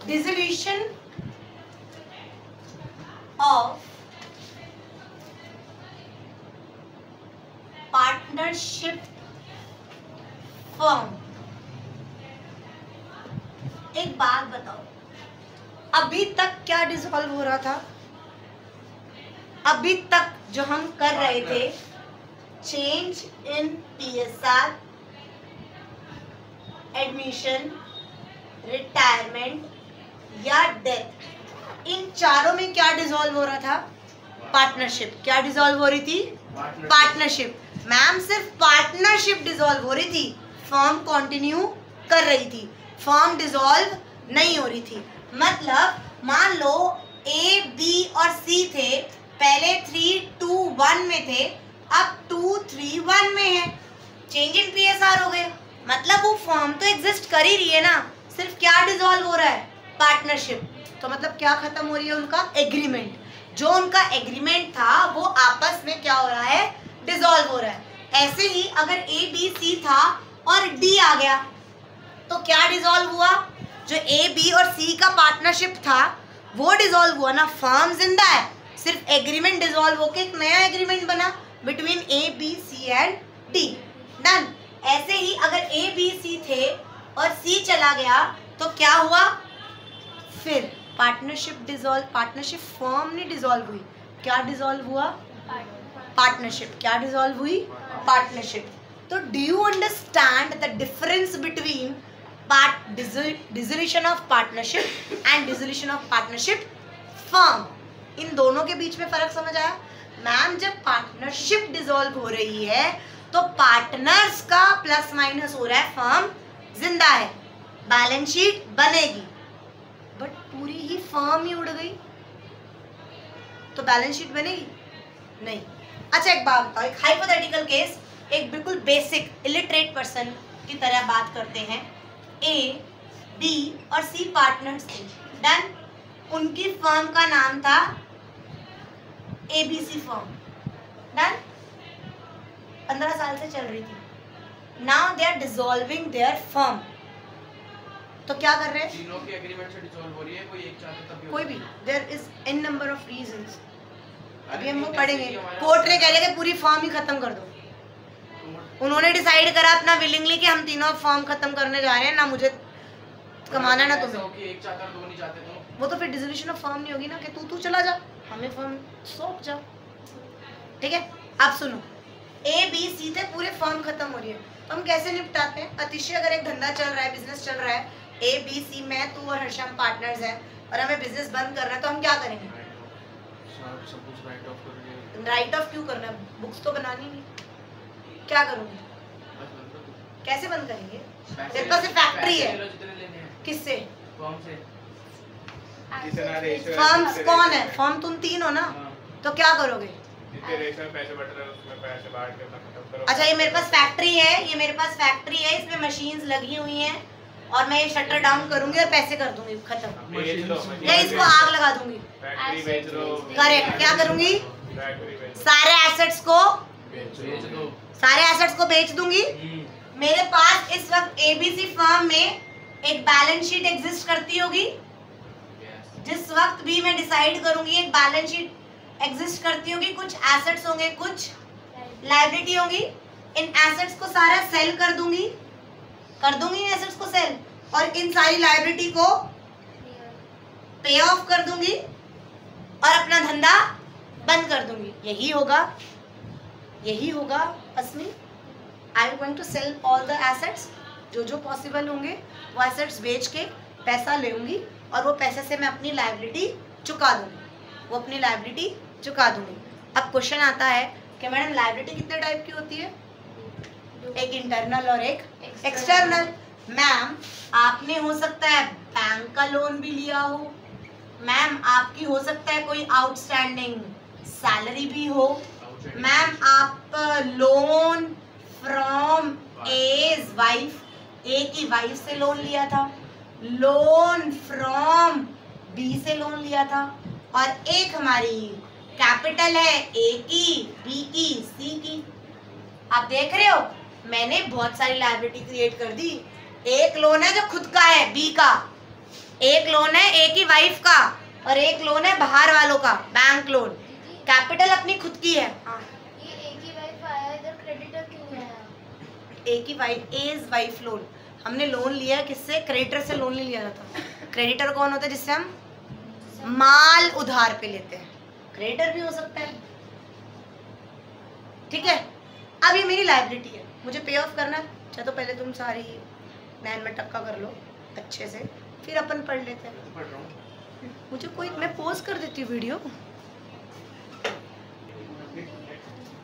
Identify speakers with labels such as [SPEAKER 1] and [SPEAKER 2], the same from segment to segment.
[SPEAKER 1] Dissolution of partnership firm. एक बात बताओ, अभी तक क्या डिसॉल्व हो रहा था? अभी तक जो हम कर रहे थे, change in PSR, admission, retirement या डेथ, इन चारों में क्या डिसॉल्व हो रहा था? पार्टनरशिप। क्या डिसॉल्व हो रही थी? पार्टनरशिप। मैम सिर्फ पार्टनरशिप डिसॉल्व हो रही थी, फर्म कंटिन्यू कर रही थी, फर्म डिसॉल्व नहीं हो रही थी। मतलब मान लो ए बी और सी थे, पहले 3, 2, 1 में थे, अब 2, 3, 1 में है, चेंज इन पीएसआर हो गए। मतलब वो फर्म तो एग्जिस्ट कर ही रही है ना, सिर्फ क्या डिसॉल्व हो रहा है? पार्टनरशिप। तो मतलब क्या खत्म हो रही है? उनका एग्रीमेंट। जो उनका एग्रीमेंट था वो आपस में क्या हो रहा है? डिसॉल्व हो रहा है। ऐसे ही अगर ए बी सी था और डी आ गया तो क्या डिसॉल्व हुआ? जो ए बी और सी का पार्टनरशिप था वो डिसॉल्व हुआ ना, फर्म जिंदा है, सिर्फ एग्रीमेंट डिसॉल्व होके एक नया एग्रीमेंट बना between A B C and D. Done. ऐसे ही अगर ए बी सी थे और सी चला गया तो क्या हुआ? फिर पार्टनरशिप डिसॉल्व, पार्टनरशिप फर्म नहीं डिसॉल्व हुई, क्या डिसॉल्व हुआ? पार्टनरशिप। क्या डिसॉल्व हुई? पार्टनरशिप। तो do you understand the difference between dissolution of partnership and dissolution of partnership firm? इन दोनों के बीच में फर्क समझ आया? मैम जब पार्टनरशिप डिसॉल्व हो रही है तो पार्टनर्स का प्लस माइनस हो रहा है, फर्म जिंदा है, बैलेंस शीट बनेगी, बट पूरी ही फर्म ही उड़ गई तो बैलेंस शीट बनेगी नहीं। अच्छा एक बात बताओ, एक हाइपोथेटिकल केस, एक बिल्कुल बेसिक इलिटरेट पर्सन की तरह बात करते हैं। ए बी और सी पार्टनर्स थे, डन। उनकी फर्म का नाम था एबीसी फर्म, डन। 15 साल से चल रही थी। Now they are dissolving their firm. तो क्या कर रहे हैं?
[SPEAKER 2] तीनों के एग्रीमेंट से डिसॉल्व हो रही है, कोई एक चाहता तब
[SPEAKER 1] कोई भी, there is an number of reasons. अभी हम वो पढ़ेंगे। कोर्ट ने कह लिया कि पूरी फर्म ही खत्म कर दो। उन्होंने डिसाइड करा अपना विलिंगली कि हम तीनों फर्म खत्म करने जा रहे हैं, ना मुझे कमाना ना तुम्हें।
[SPEAKER 2] एक चाहता दो नहीं चाहते तो
[SPEAKER 1] वो तो फिर डिसोल्यूशन ऑफ फर्म नहीं होगी ना कि तू चला जा, हमें फर्म सौंप जा। ठीक है, अब सुनो, ए बी सी थे, पूरे फर्म खत्म हो रही है, तो हम कैसे निपटाते हैं? अतिशय अगर एक धंधा चल रहा है, बिजनेस चल रहा है, ए बी सी, मैं, तू और हर्षम पार्टनर्स हैं और हमें बिजनेस बंद करना है, तो हम क्या करेंगे?
[SPEAKER 2] सब कुछ राइट ऑफ करेंगे।
[SPEAKER 1] राइट ऑफ क्यों करना है? बुक्स तो बनानी नहीं। क्या करूँगी? कैसे बंद करेंगे? तेरे पास फैक्ट्री है, किससे?
[SPEAKER 2] फर्म से।
[SPEAKER 1] फर्म्स कौन है? फर्म तुम तीन हो ना, तो क्या करोगे?
[SPEAKER 3] पैसे बट रहे उसमें पैसे बांट के अपना खत्म करो।
[SPEAKER 1] अच्छा ये मेरे पास फैक्ट्री है, ये मेरे पास फैक्ट्री है, इसमें मशीन्स लगी हुई हैं और मैं ये शटर डाउन करूंगी और पैसे कर दूंगी खत्म, या इसको आग लगा दूंगी।
[SPEAKER 3] फैक्ट्री बेच दो।
[SPEAKER 1] करेक्ट। क्या करूंगी?
[SPEAKER 3] फैक्ट्री बेच दो।
[SPEAKER 1] सारे एसेट्स को,
[SPEAKER 2] बेच दो।
[SPEAKER 1] सारे एसेट्स को बेच दूंगी। मेरे पास इस वक्त एबीसी फर्म में एक बैलेंस शीट एग्जिस्ट करती होगी, जिस वक्त भी मैं डिसाइड करूंगी एक बैलेंस शीट एग्जिस्ट करती होगी, कुछ एसेट्स होंगे, कुछ लायबिलिटी होंगी। इन एसेट्स को सारा सेल कर दूंगी एसेट्स को सेल, और इन सारी लायबिलिटी को पे ऑफ कर दूंगी और अपना धंधा बंद कर दूंगी। यही होगा असली। I am going to sell all the assets, जो पॉसिबल होंगे वो एसेट्स बेच के पैसा लेंगी और वो पैसे से मैं अपनी लायबिलिटी चुका दूंगी। अब क्वेश्चन आता है कि मैडम लायबिलिटी कितने टाइप की होती है? एक इंटरनल और एक एक्सटर्नल। मैम आपने हो सकता है बैंक का लोन भी लिया हो, मैम आपकी हो सकता है कोई आउटस्टैंडिंग सैलरी भी हो, मैम आप लोन फ्रॉम एज वाइफ, ए की वाइफ से लोन लिया था, लोन फ्रॉम बी से लोन लिया था, और एक हमारी कैपिटल है ए की, बी की, सी की। आप देख रहे हो मैंने बहुत सारी लायबिलिटी क्रिएट कर दी। एक लोन है जो खुद का है बी का, एक लोन है एक ही वाइफ का और एक लोन है बाहर वालों का, बैंक लोन। कैपिटल अपनी खुद की है।
[SPEAKER 4] ये एक ही वाइफ आया, इधर क्रेडिटर क्यों नहीं आया?
[SPEAKER 1] एक ही वाइफ, एज वाइफ लोन। हमने लोन लिया है किससे? क्रेडिटर से लोन नहीं लिया जाता। क्रेडिटर कौन होता है? जिससे हम माल उधार पे लेते हैं। क्रेडिटर भी हो सकता है, ठीक है। अब ये मेरी लायबिलिटी है, मुझे पे ऑफ करना है। चाहे तो पहले तुम सारी नैन में टक्का कर लो अच्छे से, फिर अपन पढ़ लेते हैं।
[SPEAKER 2] पढ़ रहा हूँ।
[SPEAKER 1] मुझे कोई, मैं पोस्ट कर देती हूँ वीडियो।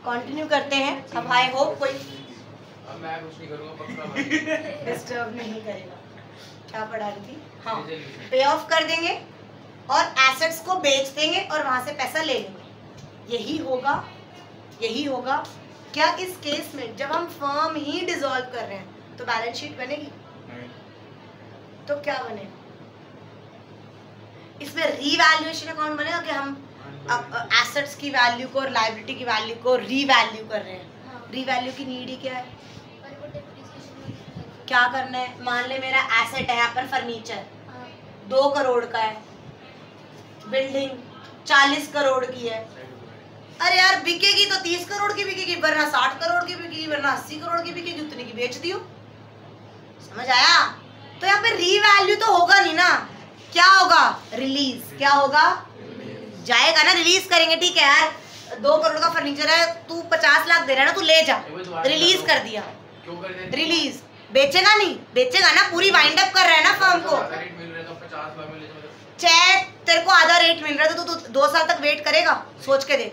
[SPEAKER 1] कंटिन्यू करते हैं। अब आई होप कोई
[SPEAKER 2] अब मैं कुछ नहीं करूँगा पक्का।
[SPEAKER 1] डिस्टर्ब नहीं करेगा। क्या पढ़ा रही थी? हाँ,
[SPEAKER 2] Resolution।
[SPEAKER 1] पे ऑफ कर देंगे और एसेट्स को बेच देंगे और वहां से पैसा ले लेंगे। यही होगा, यही होगा। क्या इस केस में जब हम फर्म ही डिसॉल्व कर रहे हैं तो बैलेंस शीट बनेगी?
[SPEAKER 2] नहीं।
[SPEAKER 1] तो क्या बनेगा? इसमें रीवैल्यूएशन अकाउंट बनेगा कि हम अब एसेट्स की वैल्यू को और लायबिलिटी की वैल्यू को रीवैल्यू कर रहे हैं।
[SPEAKER 4] हाँ।
[SPEAKER 1] रीवैल्यू की नीड ही क्या है?
[SPEAKER 4] और वो depreciation में-
[SPEAKER 1] क्या करना है? मान ले मेरा एसेट है यहाँ पर फर्नीचर
[SPEAKER 4] हाँ।
[SPEAKER 1] 2 करोड़ का है, बिल्डिंग 40 करोड़ की है। अरे यार बिकेगी तो 30 करोड़ की बिकेगी, वरना 60 करोड़ की बिकेगी, वरना 80 करोड़ की बिकेगी, उतनी की बेच दियो। समझ आया? तो यहाँ पे रीवैल्यू तो होगा नहीं ना। क्या होगा? रिलीज। क्या होगा? जाएगा ना, रिलीज करेंगे। ठीक है यार, 2 करोड़ का फर्नीचर है, तू 50 लाख दे रहा है ना, तू ले जा। रिलीज कर दिया।
[SPEAKER 2] क्यों कर देते?
[SPEAKER 1] रिलीज। बेचेगा नहीं? बेचेगा ना, पूरी वाइंड अप कर रहा है ना फर्म को।
[SPEAKER 2] रेट मिल रहा है तो 50 लाख में ले जाओ।
[SPEAKER 1] चाहे तेरे को आधा रेट मिल रहा है तो तू 2 साल तक वेट करेगा? सोच के देख।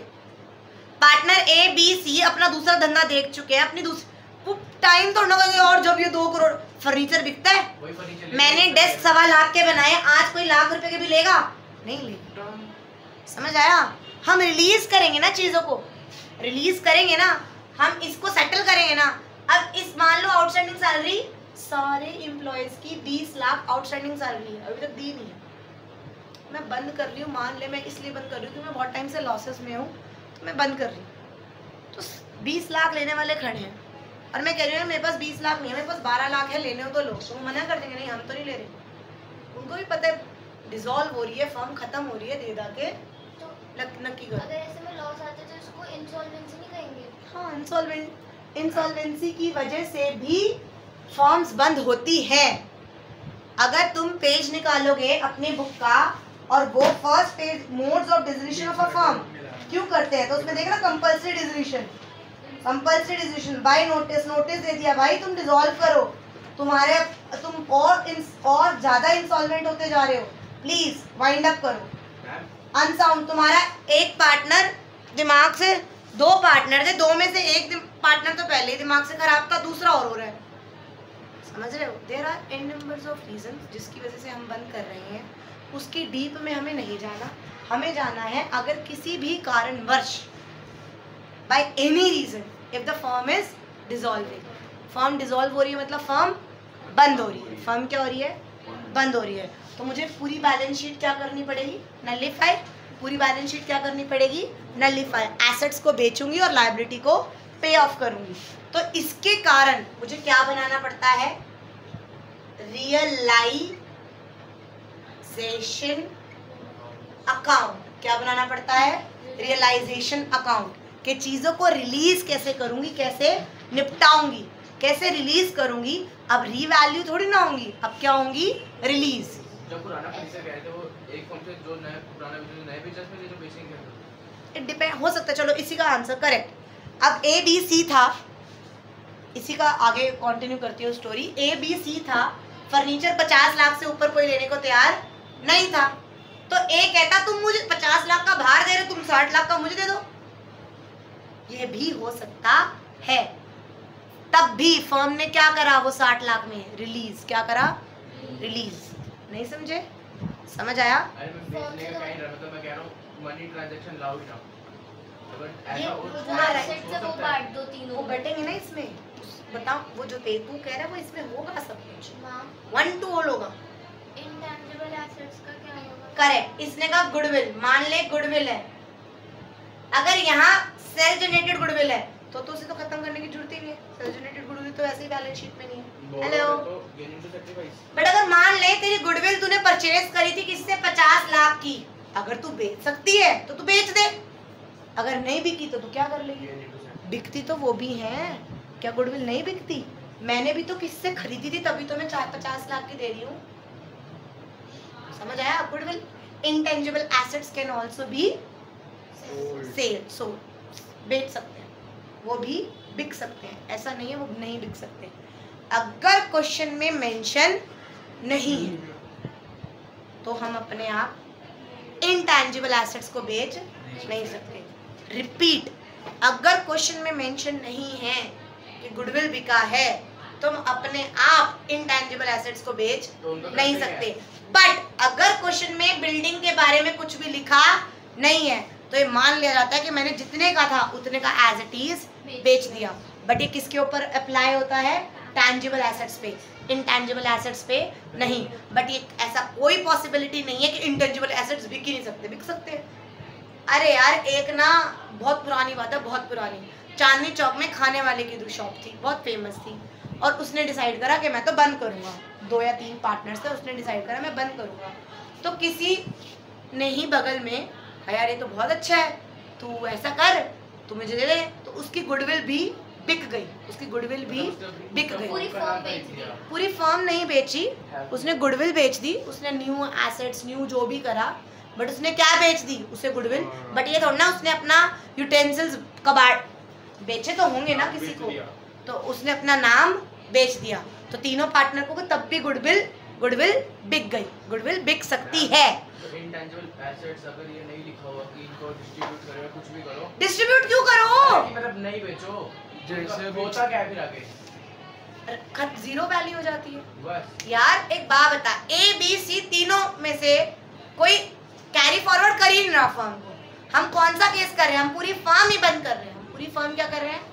[SPEAKER 1] पार्टनर ए बी सी अपना दूसरा धंधा देख चुके हैं, अपनी दूसरी टाइम तो ना करेंगे। और जब ये 2 करोड़ फर्नीचर बिकता है,
[SPEAKER 2] वही फर्नीचर ले
[SPEAKER 1] मैंने डेस्क 1.25 लाख के बनाए, आज कोई लाख रुपए के भी लेगा? नहीं लेगा। समझ आया? हम रिलीज करेंगे ना चीजों को, रिलीज करेंगे ना, हम इसको सेटल करेंगे ना। अब इस मान लो आउटस्टैंडिंग सैलरी सारे एम्प्लॉयज की 20 लाख आउटस्टैंडिंग सैलरी है, अभी तक दी नहीं है। मैं बंद कर रही हूँ, मान ले मैं इसलिए बंद कर रही हूँ कि मैं बहुत टाइम से लॉसेस में हूँ, तो मैं बंद कर रही हूँ। तो 20 लाख लेने वाले खड़े हैं और मैं कह रही हूँ मेरे पास 20 लाख नहीं है, मेरे पास 12 लाख है, लेने हो तो लो। तो वो मना कर देंगे, नहीं हम तो नहीं ले रहे। उनको भी पता है डिसॉल्व हो रही है, फर्म खत्म हो रही है, दे दा के
[SPEAKER 4] तो
[SPEAKER 1] नक्की करो।
[SPEAKER 4] अगर ऐसे में लॉस आते तो इसको इंसॉल्वेंसी नहीं कहेंगे?
[SPEAKER 1] हाँ, इंसॉल्वेंसी की वजह से भी फॉर्म्स बंद होती है। अगर तुम पेज निकालोगे अपने बुक का और वो first page, modes of dissolution of a firm क्यों करते हैं, तो उसमें देखना compulsory dissolution, compulsory dissolution by notice. Notice दे दिया भाई तुम डिसॉल्व करो, तुम और ज्यादा इंसॉल्वेंट होते जा रहे हो, प्लीज वाइंड अप करो। अनसाउंड, तुम्हारा एक पार्टनर दिमाग से, 2 पार्टनर थे, 2 में से एक पार्टनर तो पहले ही दिमाग से खराब था, दूसरा और हो रहा है। समझ रहे हो? There are n numbers of reason जिसकी वजह से हम बंद कर रहे हैं। उसकी डीप में हमें नहीं जाना, हमें जाना है अगर किसी भी कारणवश by any reason if the firm is dissolving, firm dissolve हो रही है मतलब फर्म बंद हो रही है। फर्म क्या हो रही है? बंद हो रही है। तो मुझे पूरी बैलेंस शीट क्या करनी पड़ेगी? नलिफाई। पूरी बैलेंस शीट क्या करनी पड़ेगी? नलिफाई। एसेट्स को बेचूंगी और लायबिलिटी को पे ऑफ करूंगी। तो इसके कारण मुझे क्या बनाना पड़ता है? Realisation account. क्या बनाना पड़ता है? Realisation account. कि चीज़ों को रिलीज कैसे करूंगी, कैसे निपटाऊंगी, कैसे रिलीज करूंगी। अब रीवैल्यू थोड़ी ना होंगी, अब क्या होंगी? रिलीज।
[SPEAKER 2] जब पुराना फर्नीचर कह रहे थे वो एक फर्म से जो नया पुराना नए बिजनेस में जो बेचेंगे,
[SPEAKER 1] इट डिपेंड हो सकता है। चलो इसी का आंसर करेक्ट। अब ए बी सी था, इसी का आगे कंटिन्यू करती हूँ स्टोरी। ए बी सी था, फर्नीचर 50 लाख से ऊपर कोई लेने को तैयार नहीं था। तो ए कहता तुम मुझे 50 लाख का भार दे रहे, तुम 60 लाख का मुझे दे दो। ये भी हो सकता है। तब भी फर्म ने क्या करा? वो 60 लाख में रिलीज। क्या करा? रिलीज। नहीं समझे? समझ आया?
[SPEAKER 2] अरे मैं बेचने का कहीं मतलब मैं कह रहा हूँ मनी ट्रांजैक्शन लाओ ही ना। अगर
[SPEAKER 1] ये
[SPEAKER 2] ऐसा हो
[SPEAKER 1] पूरा
[SPEAKER 4] एसेट से वो बांट दो तीनों
[SPEAKER 1] वो
[SPEAKER 4] में।
[SPEAKER 1] बैठेंगे ना इसमें। बताओ वो जो तू कह रहा है वो इसमें होगा सब कुछ,
[SPEAKER 4] मैम
[SPEAKER 1] 1 to all होगा।
[SPEAKER 4] इंटेंजिबल एसेट्स का क्या होगा?
[SPEAKER 1] करेक्ट। इसने कहा गुडविल। मान ले गुडविल है, अगर यहाँ सेल्फ जनरेटेड गुडविल है तो उसे तो खत्म करने की जरूरत ही नहीं है। सेल्फ जनरेटेड गुडविल तो ऐसे ही बैलेंस शीट में नहीं है। हेलो।
[SPEAKER 2] तो गेनिंग टू सैक्रिफाइस।
[SPEAKER 1] बट अगर मान ले तेरी गुडविल तूने परचेज करी थी किससे, 50 लाख की। अगर तू बेच सकती है तो तू बेच दे, अगर नहीं बिकी तो तू क्या कर लेगी। बिकती तो वो भी है, क्या गुडविल नहीं बिकती? मैंने भी तो किससे खरीदी थी, तभी तो मैं 50 लाख की दे रही हूँ। समझ आया? Goodwill intangible assets can also be sell, sold, बेच सकते हैं, वो भी बिक सकते हैं, ऐसा नहीं है वो नहीं बिक सकते। अगर क्वेश्चन में मेंशन नहीं है तो हम अपने आप इंटेंजिबल एसेट्स को बेच नहीं सकते। रिपीट, अगर क्वेश्चन में मेंशन नहीं है कि गुडविल बिका है तो हम अपने आप इंटेंजिबल एसेट्स को बेच नहीं सकते। बट अगर क्वेश्चन में बिल्डिंग के बारे में कुछ भी लिखा नहीं है तो ये मान लिया जाता है कि मैंने जितने का था उतने का एज इट इज बेच दिया। बट ये किसके ऊपर अप्लाई होता है? टैंजिबल एसेट्स पे, इंटेंजिबल एसेट्स पे नहीं। बट ये ऐसा कोई पॉसिबिलिटी नहीं है कि इंटेंजिबल एसेट्स बिक ही नहीं सकते, बिक सकते हैं। अरे यार, एक ना बहुत पुरानी बात है, बहुत पुरानी, चांदनी चौक में खाने वाले की शॉप थी, बहुत फेमस थी, और उसने डिसाइड करा कि मैं तो बंद करूंगा। 2 या 3 पार्टनर्स थे, उसने डिसाइड करा मैं बंद करूंगा। तो किसी ने ही बगल में, यार ये तो बहुत अच्छा है, तू ऐसा कर, तू मुझे दे दे, तो उसकी गुडविल भी बिक गई, उसकी गुडविल भी बिक गई।
[SPEAKER 4] पूरी फर्म बेच दी।
[SPEAKER 1] पूरी फर्म नहीं बेची, उसने गुडविल बेच दी, उसने न्यू एसेट्स, न्यू जो भी करा, बट उसने क्या बेच दी? उसे गुडविल। बट ये थोड़ा ना उसने अपना यूटेंसिल्स, कबाड़ बेचे तो होंगे ना किसी को, तो उसने अपना नाम बेच दिया। तो तीनों पार्टनर को तब भी गुडविल बिक गई, गुडविल बिक सकती है।
[SPEAKER 2] तो इंटेंजिबल एसेट्स अगर ये नहीं लिखा हुआ कि इनको डिस्ट्रीब्यूट करो या कुछ भी करो,
[SPEAKER 1] डिस्ट्रीब्यूट क्यों करो?
[SPEAKER 2] मतलब नहीं बेचो,
[SPEAKER 3] जैसे
[SPEAKER 2] होता क्या है फिर आगे?
[SPEAKER 1] जीरो वैल्यू हो जाती है।
[SPEAKER 2] बस
[SPEAKER 1] यार एक बात बता, ए बी सी तीनों में से कोई कैरी फॉरवर्ड कर ही नहीं रहा फर्म को। हम कौन सा केस कर रहे हैं? हम पूरी फर्म ही बंद कर रहे हैं, हम पूरी फर्म क्या कर रहे हैं?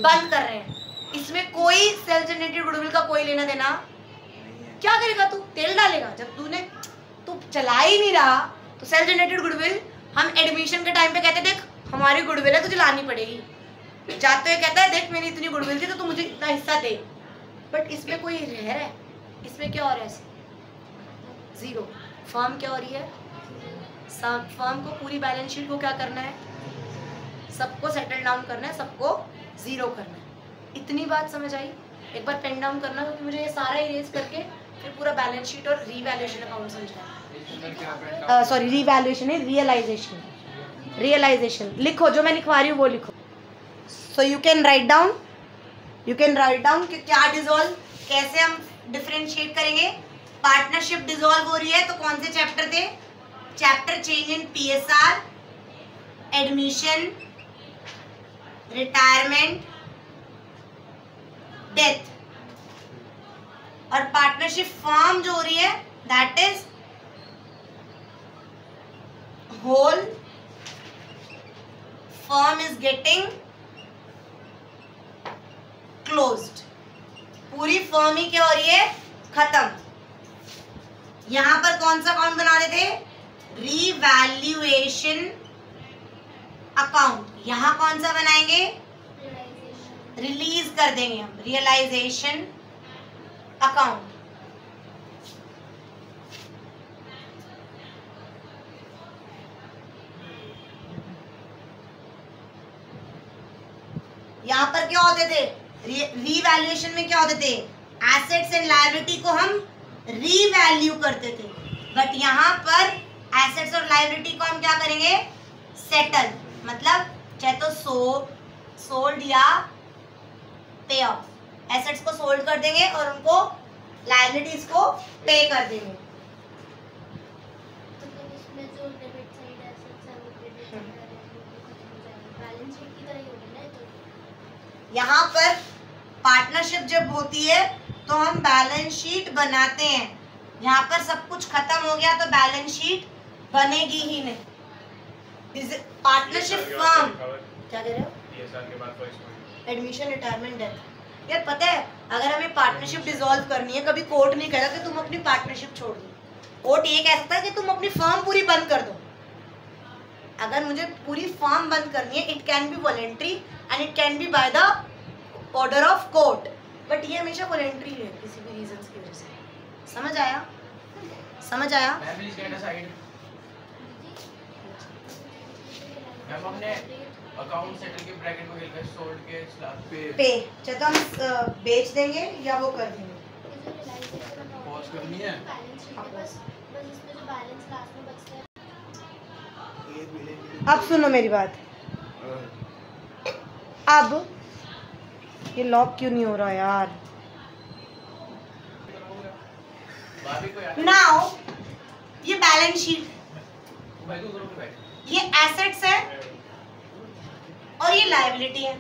[SPEAKER 1] बंद कर रहे हैं। इसमें कोई सेल्फ जनरेटेड गुडविल का कोई लेना देना। क्या करेगा तू? तेल डालेगा? जब तू चला ही नहीं रहा तो सेल्फ जनरेटेड गुडविल हम एडमिशन के टाइम पे कहते देख हमारी गुडविल है, तुझे लानी पड़ेगी। जाते हुए कहता है देख मेरी इतनी गुडविल थी तो तू मुझे इतना हिस्सा दे। बट इसमें कोई रह रहा है, इसमें क्या हो रहा है? जीरो। फर्म क्या हो रही है? फर्म को पूरी बैलेंस शीट को क्या करना है? सबको सेटल डाउन करना है, सबको जीरो करना है। इतनी बात समझ आई? एक बार पेन डाउन करना, क्योंकि मुझे ये सारा इरेज करके फिर पूरा बैलेंस शीट और रीवैल्यूएशन अकाउंट समझना है। सॉरी, रीवैल्यूएशन है, रियलाइजेशन लिखो, जो मैं लिखवा रही हूँ वो लिखो। So you can write down कि क्या डिसॉल्व, कैसे हम डिफरेंशिएट करेंगे। पार्टनरशिप डिसॉल्व हो रही है तो कौन से चैप्टर थे? Chapter change in PSR, admission, retirement, death. और पार्टनरशिप फॉर्म जो हो रही है that is whole firm is getting closed. पूरी फर्म ही क्या हो रही है? खत्म। यहां पर कौन सा अकाउंट बना देते? Revaluation account. यहां कौन सा बनाएंगे? रिलीज कर देंगे हम, रियलाइजेशन अकाउंट। यहां पर क्या होते थे? रीवैल्यूएशन में क्या होते थे? एसेट्स एंड लायबिलिटी को हम रीवैल्यू करते थे। बट यहाँ पर एसेट्स और लायबिलिटी को हम क्या करेंगे? सेटल। मतलब चाहे तो सोल्ड या पे ऑफ। एसेट्स को सोल्ड कर देंगे और उनको लायबिलिटीज को पे कर देंगे।
[SPEAKER 4] तो फिर इसमें जो डेबिट साइड एसेट्स है वो क्रेडिट साइड बैलेंस शीट की तरह ही होगी ना। तो
[SPEAKER 1] यहाँ पर पार्टनरशिप जब होती है तो हम बैलेंस शीट बनाते हैं। यहाँ पर सब कुछ खत्म हो गया तो बैलेंस शीट बनेगी ही नहीं। पार्टनरशिप फर्म क्या कह रहे हो?
[SPEAKER 3] पीएसआर के बाद first point
[SPEAKER 1] admission, retirement, death. यार पता है अगर हमें पार्टनरशिप डिसॉल्व करनी है, कभी कोर्ट नहीं कहता कि तुम अपनी पार्टनरशिप छोड़ दो। कोर्ट ये कह सकता है कि तुम अपनी फर्म पूरी बंद कर दो। अगर मुझे पूरी फर्म बंद करनी है, it can be voluntary and it can be by the order of court. But ये हमेशा वॉलेंट्री है किसी भी रीजन की वजह से। समझ आया? समझ आया?
[SPEAKER 2] Ma'am please get aside. Ma'am हमने अकाउंट सेटल के ब्रैकेट को हिलकर सोल्ड के स्लैब
[SPEAKER 1] पे चाहे तो हम बेच देंगे या वो कर देंगे।
[SPEAKER 2] पॉज करनी है।
[SPEAKER 1] अब सुनो मेरी बात। अब ये लॉक क्यों नहीं हो रहा यार? नाउ ये बैलेंस शीट, ये एसेट्स है और ये लायबिलिटी है।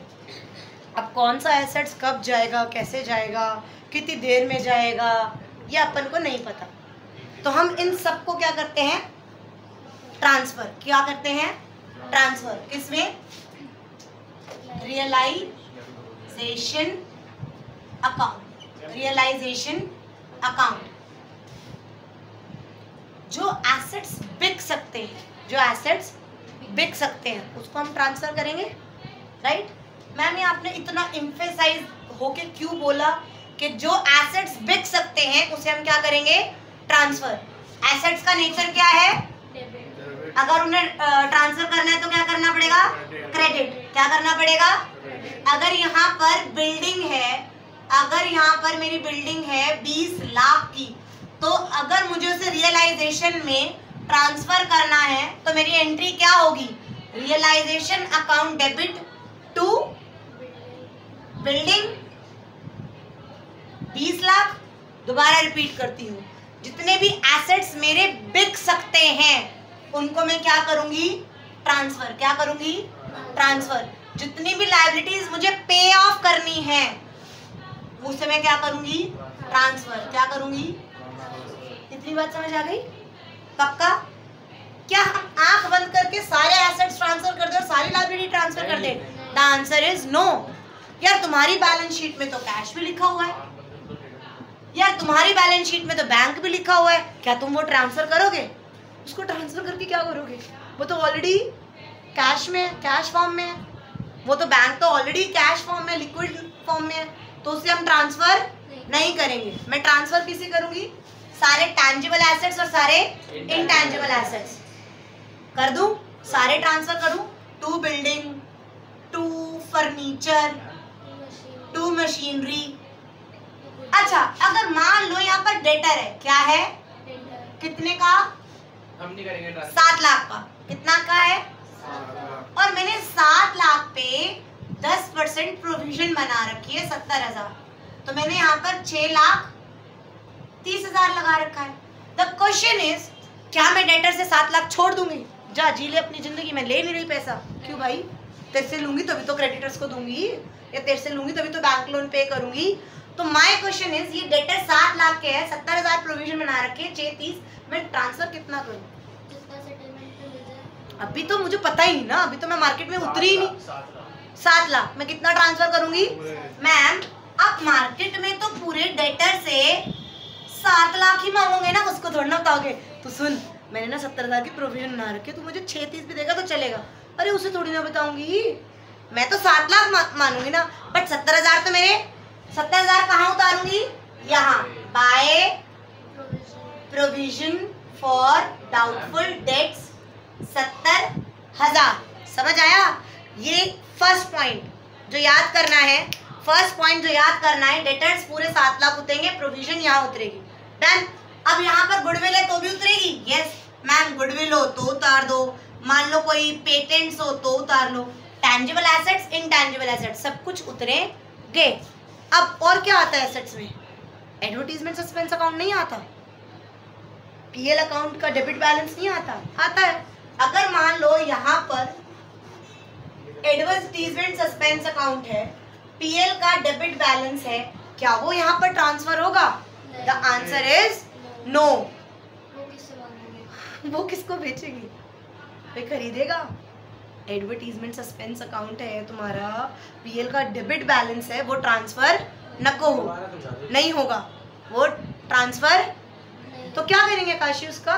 [SPEAKER 1] अब कौन सा एसेट्स कब जाएगा, कैसे जाएगा, कितनी देर में जाएगा, ये अपन को नहीं पता। तो हम इन सब को क्या करते हैं? ट्रांसफर। क्या करते हैं? ट्रांसफर। किसमें? Realisation account. Realisation account. जो एसेट्स बिक सकते हैं, जो एसेट्स बिक सकते हैं उसको हम ट्रांसफर करेंगे, राइट? मैम ये आपने इतना एम्फेसाइज होके क्यों बोला कि जो एसेट्स बिक सकते हैं उसे हम क्या करेंगे? ट्रांसफर। एसेट्स का नेचर क्या है? अगर उन्हें ट्रांसफर करना है तो क्या करना पड़ेगा? क्रेडिट। क्या करना पड़ेगा? अगर यहाँ पर बिल्डिंग है, अगर यहाँ पर मेरी बिल्डिंग है 20 लाख की, तो अगर मुझे उसे रियलाइजेशन में ट्रांसफर करना है तो मेरी एंट्री क्या होगी? Realisation account debit to building 20 lakh. दोबारा रिपीट करती हूँ, जितने भी एसेट्स मेरे बिक सकते हैं उनको मैं क्या करूंगी? ट्रांसफर। क्या करूंगी? ट्रांसफर। जितनी भी लायबिलिटीज मुझे पे ऑफ करनी है उसे मैं क्या करूंगी? ट्रांसफर। क्या करूंगी? इतनी बात समझ आ गई? पक्का? क्या हम आंख बंद करके सारे एसेट्स ट्रांसफर कर दे और सारी लायबिलिटी ट्रांसफर कर दे? The answer is no. यार तुम्हारी बैलेंस शीट में तो कैश भी लिखा हुआ है, यार तुम्हारी बैलेंस शीट में तो बैंक भी लिखा हुआ है, क्या तुम वो ट्रांसफर करोगे? उसको ट्रांसफर करके क्या करोगे? वो तो ऑलरेडी कैश में, कैश फॉर्म में है। वो तो बैंक तो ऑलरेडी कैश फॉर्म में, लिक्विड फॉर्म में है, तो उसे हम ट्रांसफर नहीं करेंगे। मैं ट्रांसफर किसे करूंगी? सारे टैंजिबल एसेट्स और सारे इनटैंजिबल एसेट्स कर दूं, सारे ट्रांसफर करूं। To building, to furniture, to machinery. अच्छा, अगर मान लो यहाँ पर डेटर है, क्या है? कितने का?
[SPEAKER 2] हम नहीं करेंगे ट्रांसफर।
[SPEAKER 1] 7 लाख का। कितना का है? और मैंने 7 लाख पे 10% प्रोविजन बना रखी है 70,000, तो मैंने यहाँ पर 6,30,000 लगा रखा है। द क्वेश्चन इज, क्या मैं डेटर से 7 लाख छोड़ दूंगी? जा जी ले अपनी जिंदगी में, ले नहीं रही पैसा। क्यों भाई? तेरे से लूंगी तभी तो क्रेडिटर्स को दूंगी, या तेरे से लूंगी तभी तो बैंक लोन पे करूंगी। तो माय क्वेश्चन इज, ये डेटर 7 लाख के है, 70,000 प्रोविजन बना रखे, 6,30, मैं ट्रांसफर कितना करूँ? अभी तो मुझे पता ही नहीं ना, अभी तो मैं मार्केट में उतरी ही नहीं। 7 लाख मैं कितना ट्रांसफर करूंगी? मैम आप मार्केट में तो पूरे डेटर से 7 लाख ही मांगोगे ना, उसको थोड़ा ना बताओगे। तो सुन, मैंने ना 70,000 की प्रोविजन बना रखी है, तू मुझे 6,30 भी देगा तो चलेगा। अरे उसे थोड़ी ना बताऊंगी, मैं तो 7 लाख मानूंगी ना। बट 70,000 तो मेरे, 70,000 कहाँ उतारूंगी? यहाँ, by provision for doubtful debts 70,000। समझ आया? ये फर्स्ट पॉइंट जो याद करना है, फर्स्ट पॉइंट जो याद करना है, डेटर्स पूरे 7 लाख उतरेंगे, प्रोविजन यहाँ उतरेगी। डन। अब यहाँ पर गुडविल है तो भी उतरेगी। यस मैम, गुडविल हो तो उतार दो, मान लो कोई पेटेंट्स हो तो उतार लो, टैंजिबल एसेट्स, इनटैंजिबल एसेट्स सब कुछ उतरेंगे। अब और क्या आता है एसेट्स में? एडवर्टीजमेंट सस्पेंस अकाउंट नहीं आता, पीएल अकाउंट का डेबिट बैलेंस नहीं आता। आता है। अगर मान लो यहाँ पर एडवर्टीजमेंट सस्पेंस अकाउंट है, पीएल का डेबिट बैलेंस है, क्या वो यहाँ पर ट्रांसफर होगा? The answer is no. वो किसको बेचेगी? कोई खरीदेगा? एडवर्टीजमेंट सस्पेंस अकाउंट है तुम्हारा, पीएल का डेबिट बैलेंस है, वो ट्रांसफर नको हो, नहीं होगा वो ट्रांसफर। तो क्या करेंगे काशी उसका?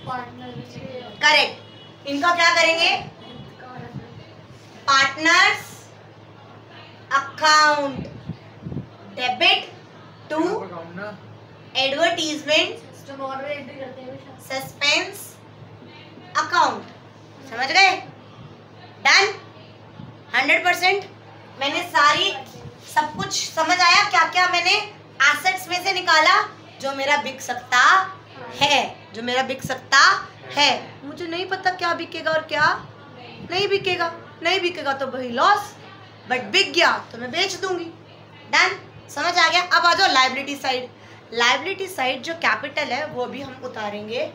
[SPEAKER 1] करेक्ट। इनका क्या करेंगे? Partners account debit to advertisement
[SPEAKER 4] जो नॉर्मल एंट्री करते हैं हमेशा।
[SPEAKER 1] सस्पेंस अकाउंट, समझ गए? डन 100%। मैंने सारी सब कुछ समझ आया, क्या क्या मैंने एसेट्स में से निकाला जो मेरा बिक सकता है, जो मेरा बिक सकता है। मुझे नहीं पता क्या बिकेगा और क्या नहीं बिकेगा, नहीं बिकेगा तो वही लॉस, बट बिक गया तो मैं बेच दूंगी। डन, समझ आ गया? अब आ जाओ लायबिलिटी साइड। लायबिलिटी साइड जो कैपिटल है वो भी हम उतारेंगे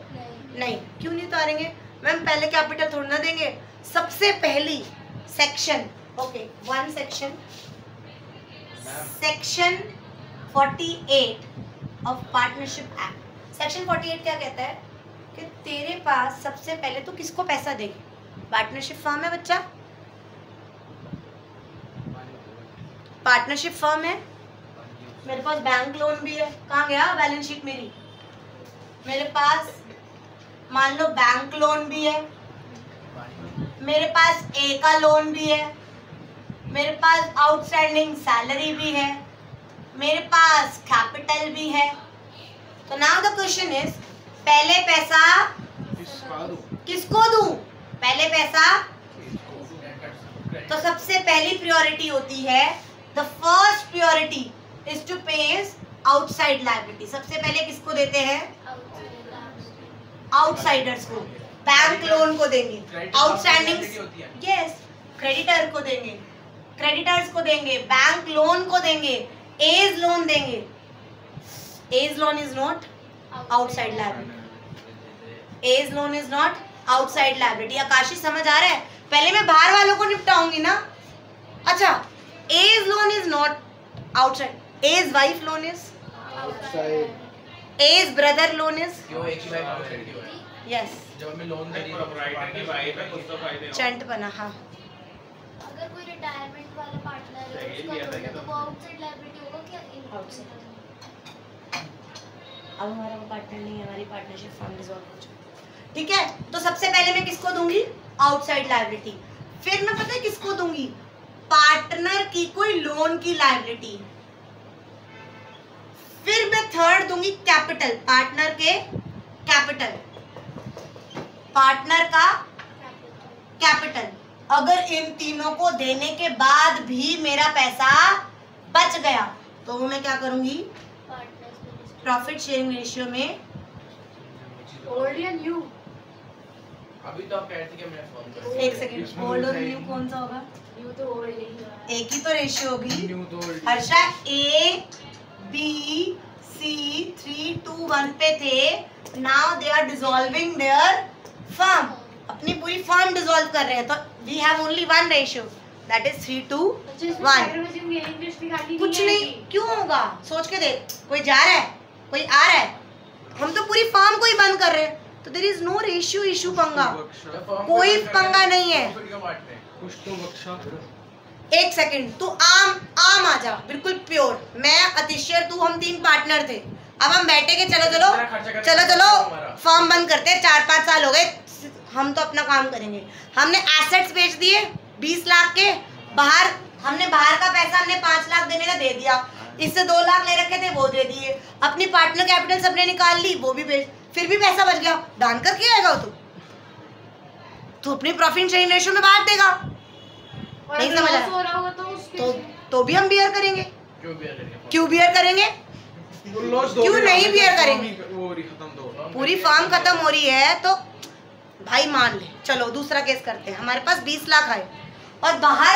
[SPEAKER 1] नहीं। क्यों नहीं उतारेंगे मैम? पहले कैपिटल थोड़ा ना देंगे। सबसे पहली section, okay, one section, section 48 of partnership act. Section 48 क्या कहता है कि तेरे पास सबसे पहले तो किसको पैसा देगी? पार्टनरशिप फर्म है बच्चा, पार्टनरशिप फर्म है। मेरे पास बैंक लोन भी है। कहाँ गया बैलेंस शीट मेरी? मेरे पास मान लो बैंक लोन भी है, मेरे पास ए का लोन भी है, मेरे पास आउटस्टैंडिंग सैलरी भी है, मेरे पास कैपिटल भी है। तो नाउ द क्वेश्चन इज, पहले पैसा किसको दूं? पहले पैसा, तो सबसे पहली प्रायोरिटी होती है, the first priority is to pay outside liability. सबसे पहले किसको देते हैं? आउटसाइडर्स को। बैंक लोन को देंगे, आउटस्टैंडिंग, यस, क्रेडिटर को देंगे, क्रेडिटर्स को देंगे, बैंक लोन को देंगे, एज लोन देंगे। As loan is not outside liability, as loan is not outside liability. Akashi समझ आ रहा है? पहले मैं बाहर वालों को निपटाऊंगी ना। अच्छा, A's loan is not outside, A's wife loan is outside, A's brother loan is,
[SPEAKER 2] क्यों एक ही वाइफ आउटसाइड क्यों है?
[SPEAKER 1] यस,
[SPEAKER 2] जब हमें लोन दे
[SPEAKER 3] प्रोप्राइटर की वाइफ है, कुछ तो फायदे हो।
[SPEAKER 1] चंट बना। हाँ,
[SPEAKER 4] अगर कोई रिटायरमेंट वाला पार्टनर है
[SPEAKER 3] सही
[SPEAKER 4] उसका
[SPEAKER 3] लिया था
[SPEAKER 4] लोन है
[SPEAKER 3] क्या
[SPEAKER 4] तो वो आउटसाइड लायबिलिटी होगा क्या?
[SPEAKER 1] Outside. अब हमारा वो पार्टनर नहीं है, हमारी पार्टनरशिप फर्म डिसॉल्व हो चुकी है। ठीक है, तो सबसे पहले मैं किसको दूंगी? Outside liability. फिर मैं पता है किसको दूंगी? पार्टनर की कोई लोन की लायबिलिटी। फिर मैं थर्ड दूंगी कैपिटल, पार्टनर के कैपिटल, पार्टनर का कैपिटल। अगर इन तीनों को देने के बाद भी मेरा पैसा बच गया तो वो मैं क्या करूंगी? प्रॉफिट शेयरिंग रेशियो में
[SPEAKER 4] ओल्ड या न्यू?
[SPEAKER 2] अभी तो आप कह रहे थे कि मैं फॉर्म कर
[SPEAKER 1] एक सेकंड, ओल्ड और न्यू कौन सा होगा?
[SPEAKER 4] न्यू तो ओल्ड ही है।
[SPEAKER 1] एक ही तो रेशियो होगी
[SPEAKER 2] न्यू तो
[SPEAKER 1] हर्षा। ए बी सी 3 2 1 पे थे, now they are dissolving their firm, अपनी पूरी फर्म डिसॉल्व कर रहे हैं। तो we have only one ratio, that is 3 to 1। कुछ नहीं, क्यों होगा? सोच के देख, कोई जा रहा है, कोई आ रहा है, हम तो पूरी फर्म को ही बंद कर रहे हैं, तो there is no ratio issue पंगा, कोई पंगा नहीं है।
[SPEAKER 2] कुछ तो बख्शा।
[SPEAKER 1] एक सेकंड, तू आम आ जा, बिल्कुल प्योर। मैं अतिश्य, तू, हम 3 पार्टनर थे। अब हम बैठे के चलो फर्म बंद करते हैं, 4-5 साल हो गए, हम तो अपना काम करेंगे। हमने एसेट्स बेच दिए 20 लाख के, बाहर हमने बाहर का पैसा हमने 5 लाख देने का दे दिया, इससे 2 लाख ले रखे थे वो दे दिए, अपनी पार्टनर कैपिटल सबने निकाल ली, वो भी बेच, फिर भी पैसा बच गया। दान करके आएगा तू अपनी प्रॉफिट शेयरिंग रेशियो में बांट देगा। नहीं समझ रहा तो भी हम बियर करेंगे। क्यों बियर करेंगे? क्यों नहीं बियर करेंगे? पूरी फर्म खत्म हो रही है तो भाई मान ले। चलो दूसरा केस करते हैं। हमारे पास 20 लाख आए और बाहर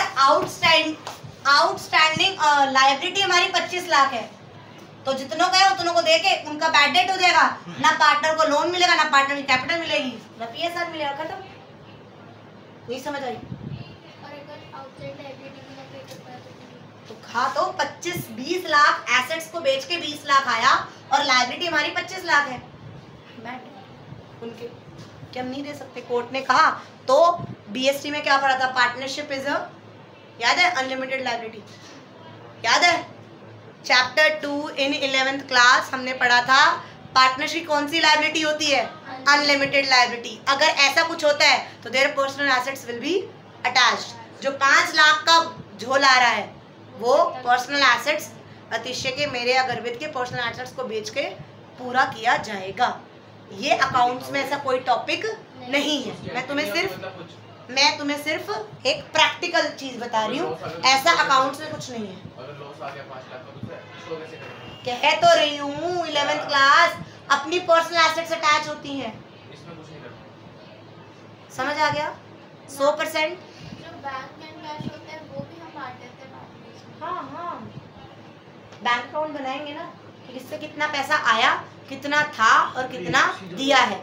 [SPEAKER 1] आउटस्टैंडिंग लायबिलिटी हमारी 25 लाख है, तो जितनों गए उतनों को देके उनका बैड डेट हो जाएगा, ना पार्टनर को लोन मिलेगा, ना पार्टनर की कैपिटल मिलेगी, ना पीएसआर मिलेगा, खत्म। नहीं समझ आई? तो खा तो 25-20 लाख एसेट्स को बेच के 20 लाख आया और लायबिलिटी हमारी 25 लाख है, बैड उनके कि हम नहीं दे सकते। कोर्ट ने कहा, तो बीएसटी में क्या पढ़ा था? पार्टनरशिप इज अ, याद है, अनलिमिटेड लायबिलिटी, याद है? चैप्टर 2 इन 11th क्लास हमने पढ़ा था पार्टनरशिप कौन सी लायबिलिटी होती है? Unlimited liability. अगर ऐसा कुछ होता है तो their personal assets will be attached. जो 5 लाख का झोल आ रहा है वो पर्सनल एसेट्स अतिशय के, मेरे या गर्वित के पर्सनल एसेट्स को बेच के पूरा किया जाएगा। ये अकाउंट्स में ऐसा कोई टॉपिक नहीं है। मैं तुम्हें सिर्फ एक प्रैक्टिकल चीज बता रही हूँ, ऐसा अकाउंट्स में कुछ नहीं है।
[SPEAKER 2] अगर लॉस आ गया 5 लाख का तो शो कैसे करेंगे?
[SPEAKER 1] कह तो रही हूँ 11th क्लास अपनी पर्सनल एसेट्स अटैच होती हैं।
[SPEAKER 2] इसमें कुछ नहीं करना।
[SPEAKER 1] समझ आ गया? 100%।
[SPEAKER 4] जो बैंक एंड कैश होते हैं वो भी हम बांट देते हैं बाद में।
[SPEAKER 1] हाँ, बैंक अकाउंट बनाएंगे ना कि किससे कितना पैसा आया, कितना था और कितना दिया है।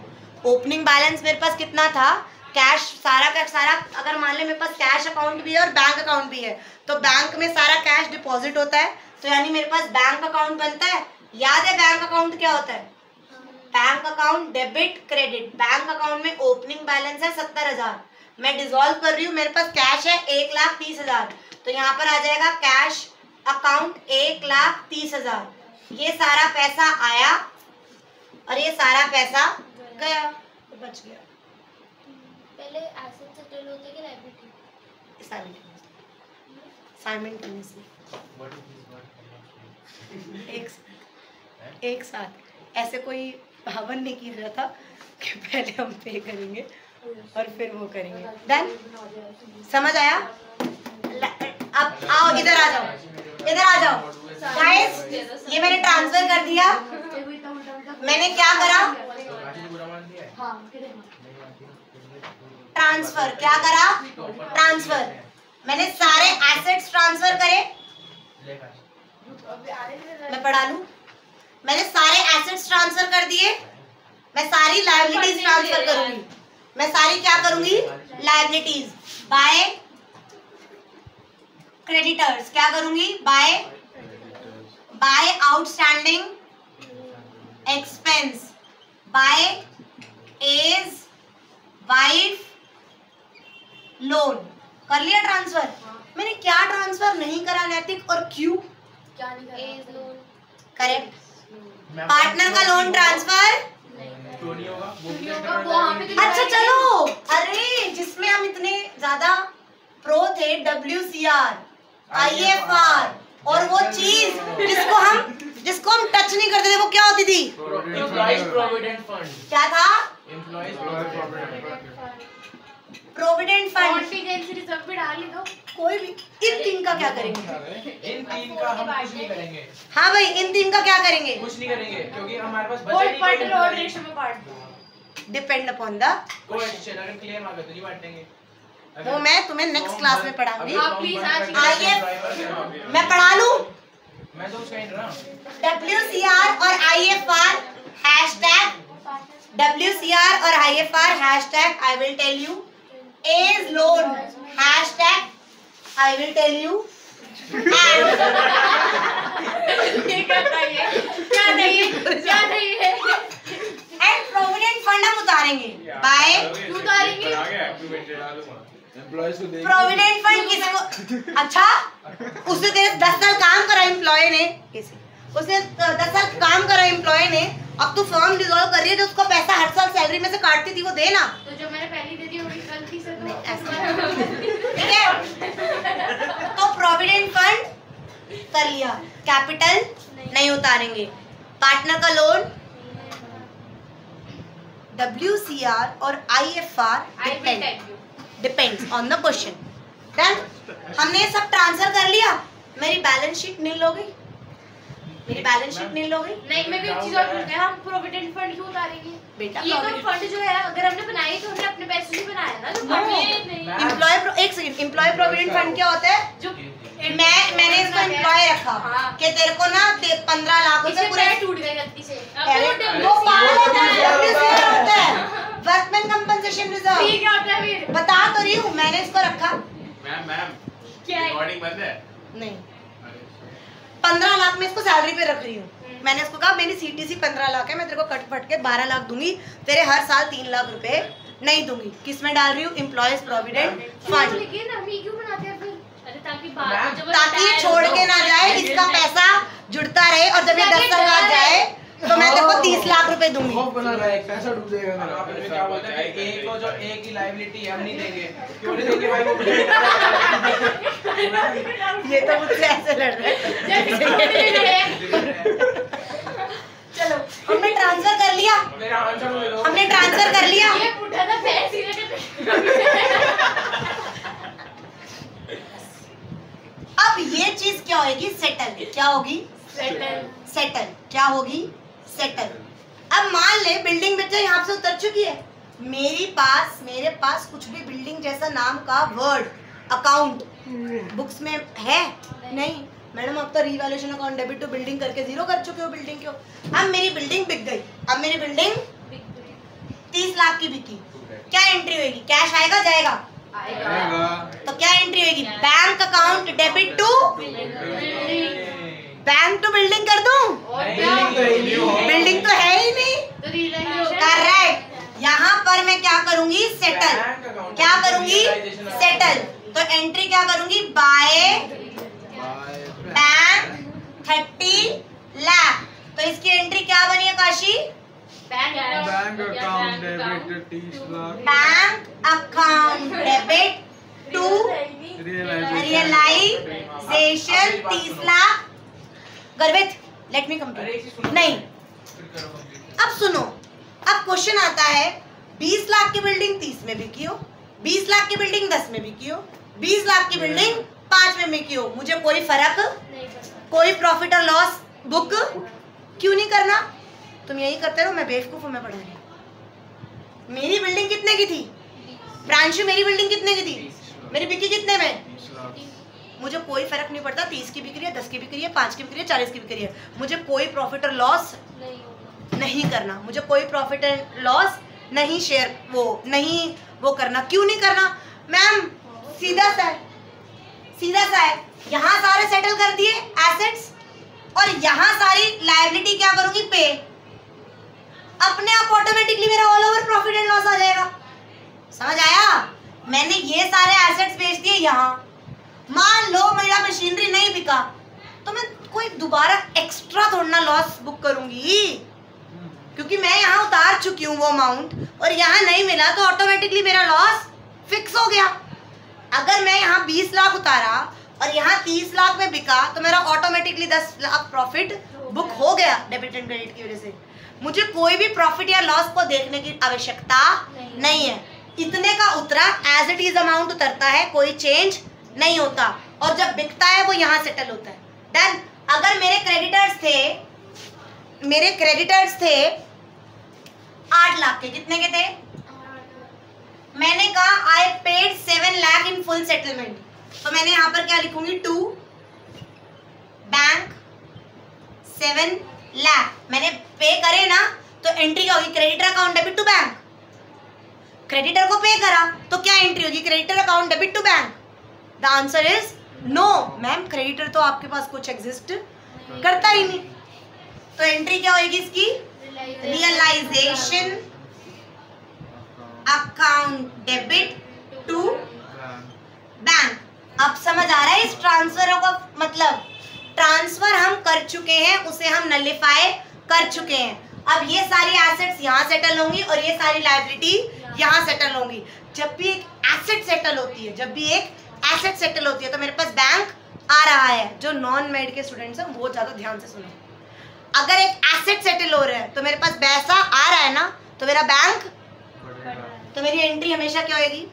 [SPEAKER 1] ओपनिंग बैलेंस मेरे पास कितना था, कैश सारा का सारा, अगर मान ले मेरे पास कैश अकाउंट भी है और बैंक अकाउंट भी है, तो बैंक में सारा कैश डिपॉजिट होता है, तो यानी मेरे पास बैंक अकाउंट बनता है। याद है बैंक अकाउंट क्या होता है? Bank account debit credit. Bank account में ओपनिंग बैलेंस है 70,000, मैं डिसॉल्व कर रही हूँ, मेरे पास कैश है 1,30,000, तो यहाँ पर आ जाएगा कैश अकाउंट 1,30,000। ये सारा पैसा आया और ये सारा पैसा गया, तो बच गया।
[SPEAKER 4] पहले एसेट सेटल होते कि लायबिलिटी?
[SPEAKER 1] साइमल्टेनियसली एक साथ ऐसे कोई पाबंद नहीं किया था कि पहले हम पे करेंगे और फिर वो करेंगे। डन? समझ आया? अब आओ इधर आ जाओ गाइस, ये मैंने ट्रांसफर कर दिया। मैंने क्या करा? ट्रांसफर। क्या करा? ट्रांसफर। मैंने सारे एसेट्स ट्रांसफर करे। मैं पढ़ा लूं। मैंने सारे एसेट्स ट्रांसफर कर दिए, मैं सारी लायबिलिटीज ट्रांसफर करूंगी। मैं सारी क्या करूंगी? Liabilities by creditors. क्या करूंगी? By outstanding expense, by A's wife loan. कर लिया ट्रांसफर? मैंने क्या ट्रांसफर नहीं करा नैतिक और क्यों?
[SPEAKER 4] क्या नहीं करा? A's loan.
[SPEAKER 1] करेक्ट। पार्टनर का लोन ट्रांसफर
[SPEAKER 2] तो नहीं होगा, वो भी
[SPEAKER 4] वहाँ पे तो
[SPEAKER 1] अच्छा चलो, अरे जिसमें हम इतने ज्यादा प्रो थे, WCR, IFR और वो चीज जिसको हम टच नहीं करते थे, वो क्या होती थी?
[SPEAKER 2] Employees provident fund.
[SPEAKER 1] क्या था?
[SPEAKER 2] Employees
[SPEAKER 1] provident fund.
[SPEAKER 4] Contingency reserve भी डाल ही दो।
[SPEAKER 1] कोई भी इन 3 का क्या करेंगे?
[SPEAKER 2] इन 3 का हम कुछ नहीं करेंगे।
[SPEAKER 1] हाँ भाई, इन 3 का क्या करेंगे?
[SPEAKER 2] कुछ नहीं करेंगे क्योंकि हमारे पास बचा
[SPEAKER 4] और
[SPEAKER 2] नहीं
[SPEAKER 4] पार्ट
[SPEAKER 2] कोई
[SPEAKER 4] और रेशो में पार्ट दो।
[SPEAKER 1] Depend upon the
[SPEAKER 2] coefficient. अगर क्लेम आ गया तो नहीं बांटेंगे।
[SPEAKER 1] वो मैं तुम्हें नेक्स्ट क्लास में पढ़ाऊंगी।
[SPEAKER 4] आप प्लीज आज
[SPEAKER 1] मैं पढ़ा लूं।
[SPEAKER 2] मैं तो उसका ही रहा।
[SPEAKER 1] WCR और IFR हैशटैग WCR और IFR hashtag I will tell you। A's loan hashtag I will tell you। And provident fund हम उतारेंगे बाय प्रोविडेंट फंड किसको? अच्छा, उसने 10 साल काम करा एम्प्लॉय ने, उसने 10 साल काम करा एम्प्लॉय ने, अब तू फर्म डिसॉल्व कर रही है तो उसको पैसा हर साल सैलरी में से काटती थी, वो देना।
[SPEAKER 4] तो जो मैंने पहले दे दी होगी गलती से तो
[SPEAKER 1] ठीक है। तो प्रोविडेंट फंड कर लिया, कैपिटल नहीं उतारेंगे। पार्टनर का लोन WCR और IFR depends on the question. Done? हमने सब ट्रांसफर कर लिया, मेरी बैलेंस शीट नील हो गई। मेरी बैलेंस शीट नील हो गई।
[SPEAKER 4] नहीं, मैं कोई चीज और पूछ रही हूं, हम प्रोविडेंट फंड क्यों उतारेंगे?
[SPEAKER 1] बेटा
[SPEAKER 4] ये तो फंड जो है अगर हमने बनाई तो हमने अपने पैसे से बनाया ना, जो
[SPEAKER 1] एम्प्लॉय प्रोविडेंट फंड क्या होता है?
[SPEAKER 4] जो
[SPEAKER 1] मैंने इसको एम्प्लॉय रखा कि तेरे को ना 15 लाख रुपए पूरे
[SPEAKER 4] टूट गए गलती से।
[SPEAKER 1] वो पागल होता है, WCR होता है, वर्कमैन कंपनसेशन रिजर्व।
[SPEAKER 4] ठीक है, होता है फिर।
[SPEAKER 1] बता तो रही हूँ, मैंने इसको रखा।
[SPEAKER 3] मैम
[SPEAKER 4] क्या है?
[SPEAKER 3] रिकॉर्डिंग बंद है।
[SPEAKER 1] नहीं, 15 लाख में इसको सैलरी पे रख रही हूँ। मैंने इसको कहा मेरी CTC 15 लाख है, मैं तेरे को कट फट के 12 लाख दूंगी, तेरे हर साल 3 लाख रुपए नहीं दूंगी। किस में डाल रही हूँ? Employees provident fund.
[SPEAKER 4] लेकिन हम ये क्यों बनाते हैं फिर? अरे
[SPEAKER 1] ताकि ये छोड़ के ना जाए, इसका पैसा जुड़ता रहे, और जब ये 10 साल बाद जाए तो मैं तेरे को 30 लाख रुपए दूंगी।
[SPEAKER 3] पैसा डूब जाएगा मेरा।
[SPEAKER 2] आप इसमें क्या बोलते हैं कि एक को जो एक ही लायबिलिटी हम नहीं देंगे। क्यों नहीं देंगे भाई? वो
[SPEAKER 1] ये तो मुझसे ऐसे लड़ रहे हैं। चलो हमने ट्रांसफर कर लिया,
[SPEAKER 3] मेरा आंसर दे दो।
[SPEAKER 1] हमने ट्रांसफर कर लिया।
[SPEAKER 4] ये पुट्ठा था पैसे
[SPEAKER 1] अब ये चीज क्या होगी? सेटल। क्या होगी? सेटल। क्या होगी? सेटल। अब मान ले बिल्डिंग बच्चा यहाँ से उतर चुकी है, मेरे पास कुछ भी बिल्डिंग जैसा नाम का वर्ड अकाउंट बुक्स में है नहीं। मैडम अब तो revaluation account debit to building करके जीरो कर चुके हो बिल्डिंग को। अब मेरी बिल्डिंग बिक गई, अब मेरी बिल्डिंग 30 लाख की बिकी, क्या एंट्री होगी? कैश आएगा जाएगा? तो क्या एंट्री होगी? Bank account debit to bank to building कर दूं? बिल्डिंग तो है ही नहीं। करेक्ट। यहाँ पर मैं क्या करूंगी? सेटल। क्या करूंगी? सेटल। तो एंट्री क्या करूंगी? By bank 30 lakh. तो इसकी एंट्री क्या बनी है Kashi?
[SPEAKER 5] Bank account debit 30 lakh.
[SPEAKER 1] Bank account debit to realisation 30 lakh. Garvit let me complete. नहीं, अब सुनो, अब क्वेश्चन आता है 20 लाख की बिल्डिंग 30 में बिकी हो, 20 लाख की बिल्डिंग 10 में बिकी हो, 20 लाख की बिल्डिंग 5 में बिकी हो, मुझे कोई फर्क, कोई प्रॉफिट और लॉस बुक क्यों नहीं करना? तुम यही करते रहो, मैं बेवकूफ हूं, मैं पढ़ा रही। मेरी बिल्डिंग कितने की थी? प्रांशु मेरी बिल्डिंग कितने की थी? मेरी बिकी कितने में? मुझे कोई फर्क नहीं पड़ता 30 की बिक रही है, 10 की बिक रही है, 5 की बिक रही है, 40 की बिक रही है, मुझे कोई प्रॉफिट और लॉस नहीं करना, मुझे कोई प्रॉफिट एंड लॉस नहीं शेयर वो करना। क्यों नहीं करना मैम? सीधा सा है, यहाँ सारे सेटल कर दिए एसेट्स और यहाँ सारी लायबिलिटी क्या करूंगी? पे। अपने आप ऑटोमेटिकली मेरा all over profit and loss आ जाएगा। समझ आया? मैंने ये सारे एसेट्स बेच दिए यहाँ, मान लो मेरा मशीनरी नहीं बिका तो मैं कोई दोबारा एक्स्ट्रा थोड़ा ना लॉस बुक करूंगी, क्योंकि मैं यहाँ उतार चुकी हूँ वो अमाउंट और यहाँ नहीं मिला तो ऑटोमेटिकली मेरा लॉस फिक्स हो गया। अगर मैं यहाँ 20 लाख उतारा और यहाँ 30 लाख में बिका तो मेरा ऑटोमेटिकली 10 लाख प्रॉफिट बुक हो गया डेबिट एंड क्रेडिट की वजह से। मुझे कोई भी प्रॉफिट या लॉस को देखने की आवश्यकता नहीं है। इतने का उतरा एज इट इज अमाउंट उतरता है, कोई चेंज नहीं होता, और जब बिकता है वो यहाँ सेटल होता है। डन। अगर मेरे क्रेडिटर्स थे 8 लाख के, कितने के थे? मैंने कहा I paid 7 lakh in full settlement, तो मैंने यहाँ पर क्या लिखूंगी? टू बैंक 7 लाख मैंने पे करे ना, तो एंट्री क्या होगी? Creditor account debit to bank. Creditor को पे करा तो क्या एंट्री होगी? Creditor account debit to bank. The answer is no ma'am, creditor तो आपके पास कुछ एग्जिस्ट करता ही नहीं, तो एंट्री क्या होगी इसकी? Realisation account debit to bank. अब समझ आ रहा है इस ट्रांसफर का मतलब? ट्रांसफर हम कर चुके हैं, उसे हम नलिफाई कर चुके हैं। अब ये सारी एसेट्स यहाँ सेटल होंगी और ये सारी लायबिलिटी यहाँ सेटल होंगी। जब भी एक एसेट सेटल होती है तो मेरे पास बैंक आ रहा है। जो नॉन मेड के स्टूडेंट्स हैं वो ज्यादा ध्यान से सुनो। अगर एक एसेट सेटल हो रहा है तो मेरे पास पैसा आ रहा है ना, तो मेरा बैंक, तो मेरी एंट्री हमेशा क्या होगी?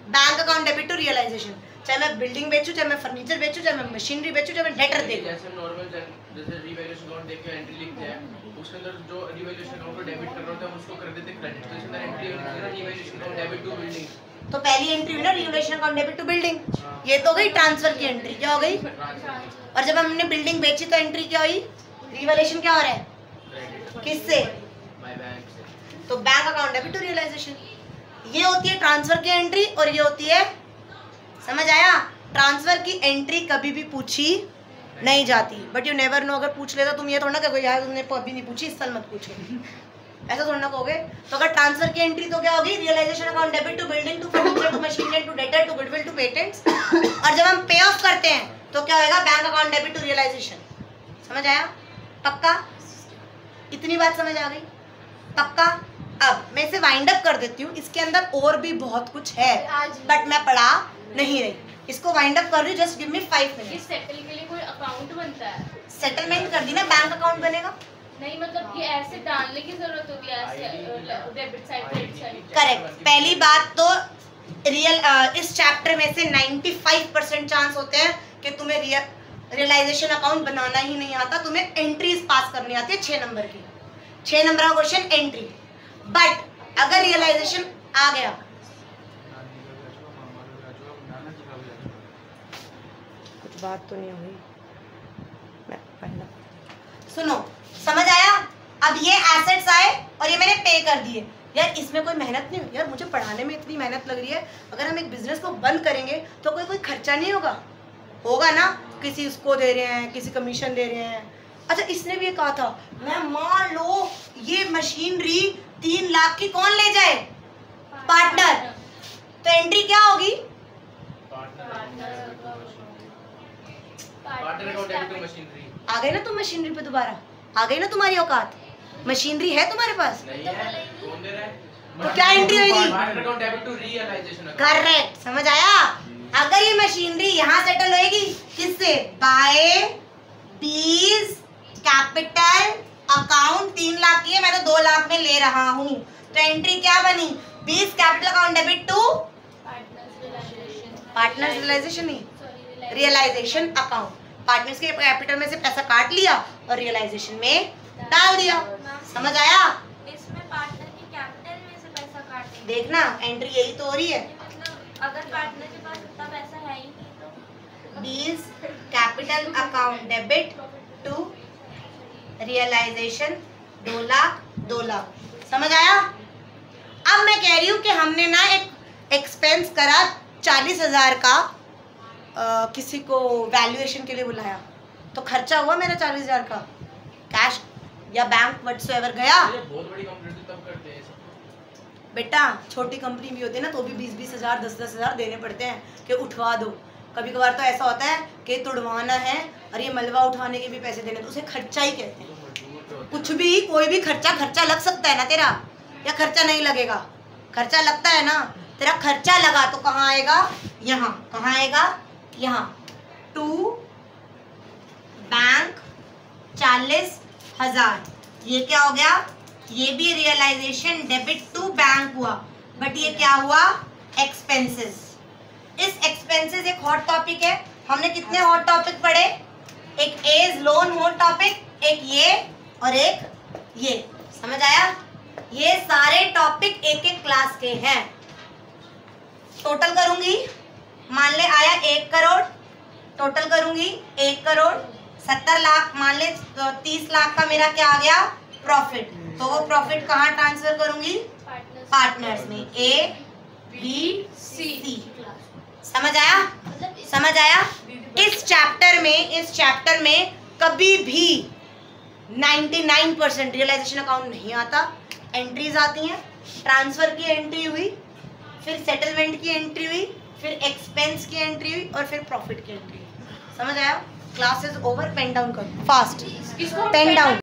[SPEAKER 1] Bank account debit to realisation. चाहे मैं बिल्डिंग बेचूं, चाहे मैं फर्नीचर बेचूं, चाहे मैं मशीनरी बेचूं, चाहे मैं डेटर दे दूं।
[SPEAKER 2] जैसे नॉर्मल जैसे रिवैल्यूएशन अकाउंट देख के एंट्री लिखते हैं, उसके अंदर जो रिवैल्यूएशन अकाउंट को डेबिट कर रहे होते हैं हम उसको कर देते हैं क्रेडिट। तो इसमें एंट्री होगी ना revaluation account debit to building.
[SPEAKER 1] तो पहली एंट्री हुई ना revaluation account debit to building, ये तो गई ट्रांसफर की एंट्री। क्या हो गई? और जब हमने बिल्डिंग बेची तो एंट्री क्या हुई? रिवैल्यूएशन क्या हो रहा है? किससे?
[SPEAKER 2] बाय बैंक से।
[SPEAKER 1] तो bank account debit to realisation. ये होती है ट्रांसफर की एंट्री और ये होती है, समझ आया? ट्रांसफर की एंट्री कभी भी पूछी नहीं जाती, बट यू नेवर नो। अगर पूछ लेता तुम ये थोड़ा ना कहोगे यार तुमने अभी नहीं पूछी, इस साल मत पूछो, ऐसा थोड़ा ना कहोगे। तो अगर ट्रांसफर की एंट्री तो क्या होगी? Realisation account debit to building to furniture to machinery to debtor to goodwill to patents. और जब हम पे ऑफ करते हैं तो क्या होगा? Bank account debit to realisation. समझ आया? पक्का? इतनी बात समझ आ गई? पक्का? अब मैं इसे वाइंड अप कर देती हूँ। इसके अंदर और भी बहुत कुछ है बट मैं पढ़ा नहीं रही, इसको वाइंड अप कर रही हूँ। Just give me 5 minute.
[SPEAKER 4] इस सेटल के लिए कोई अकाउंट बनता है?
[SPEAKER 1] सेटलमेंट कर दी ना, बैंक अकाउंट बनेगा।
[SPEAKER 6] नहीं मतलब ये ऐसे डालने की जरूरत होती है, ऐसे debit side credit side.
[SPEAKER 1] Correct. पहली बात तो इस चैप्टर में से 95% चांस होते हैं कि तुम्हें रियलाइजेशन अकाउंट बनाना ही नहीं आता, तुम्हें एंट्रीज पास करनी आती है 6 नंबर की। 6 नंबर का क्वेश्चन एंट्री। बट अगर रियलाइजेशन आ गया, कुछ बात तो नहीं हुई, सुनो समझ आया। अब ये एसेट्स आए और ये मैंने पे कर दिए। यार इसमें कोई मेहनत नहीं हुई, यार मुझे पढ़ाने में इतनी मेहनत लग रही है, अगर हम एक बिजनेस को बंद करेंगे तो कोई खर्चा नहीं होगा, होगा ना, किसी उसको दे रहे हैं, किसी कमीशन दे रहे हैं। अच्छा इसने भी ये कहा था, मैं मान लो ये मशीनरी 3 लाख की कौन ले जाए, पार्टनर, तो एंट्री क्या होगी, आ गई ना तुम मशीनरी पे, दोबारा आ गई ना तुम्हारी औकात, मशीनरी है तुम्हारे पास,
[SPEAKER 2] नहीं है, कौन दे रहा है?
[SPEAKER 1] तो क्या एंट्री होगी,
[SPEAKER 2] partner account debit to realisation account.
[SPEAKER 1] Correct, समझ आया। अगर ये मशीनरी यहाँ सेटल होएगी किससे, बाय बीज कैपिटल अकाउंट 3 लाख की है, मैं तो 2 लाख में ले रहा हूँ, तो एंट्री क्या बनी, B's capital account debit to partners realisation नहीं, रियलाइजेशन अकाउंट। पार्टनर्स के कैपिटल में से पैसा काट लिया और रियलाइजेशन में डाल दिया, समझ आया।
[SPEAKER 4] इसमें पार्टनर के कैपिटल में से पैसा काटेंगे,
[SPEAKER 1] देखना एंट्री यही तो हो रही है,
[SPEAKER 4] मतलब अगर पार्टनर के पास इतना पैसा है ही नहीं तो
[SPEAKER 1] B's capital account debit to realisation 2 lakh 2 lakh, समझ आया। अब मैं कह रही हूँ कि हमने ना एक एक्सपेंस करा 40,000 का, किसी को वैल्यूएशन के लिए बुलाया, तो खर्चा हुआ मेरा 40,000 का, कैश या बैंक व्हाटसोएवर गया।
[SPEAKER 2] ये बहुत बड़ी कंपनी तब करते हैं सब।
[SPEAKER 1] बेटा छोटी कंपनी भी होती है ना, तो भी 20-20 हज़ार 10-10 हज़ार देने पड़ते हैं कि उठवा दो। कभी कभार तो ऐसा होता है कि तुड़वाना है और ये मलबा उठाने के भी पैसे देने, तो उसे खर्चा ही कहते हैं। कुछ भी, कोई भी खर्चा लग सकता है ना तेरा, या खर्चा नहीं लगेगा, खर्चा लगता है ना, तेरा खर्चा लगा तो कहाँ आएगा, यहाँ, कहाँ आएगा, यहाँ, टू बैंक 40,000, ये क्या हो गया, ये भी रियलाइजेशन डेबिट टू बैंक हुआ, बट ये क्या हुआ, एक्सपेंसेस। इस एक्सपेंसेस एक हॉट टॉपिक है, हमने कितने हॉट टॉपिक पढ़े, एक एज लोन हॉट टॉपिक, एक ये और एक ये, समझ आया। ये सारे टॉपिक एक एक क्लास के हैं। टोटल करूंगी, मान ले आया 1 करोड़, टोटल करूंगी 1 करोड़ 70 लाख, मान ले तो 30 लाख का मेरा क्या आ गया, प्रॉफिट, तो वो प्रॉफिट कहाँ ट्रांसफर करूंगी, पार्टनर्स में, A B C, समझ आया, समझ आया। इस चैप्टर में कभी भी 99% रियलाइजेशन अकाउंट नहीं आता, एंट्रीज आती हैं, ट्रांसफर की एंट्री हुई, फिर सेटलमेंट की एंट्री हुई, फिर एक्सपेंस की एंट्री हुई और फिर प्रॉफिट की एंट्री हुई, समझ आया। क्लासेस ओवर, पेन डाउन करो फास्ट, पेन डाउन।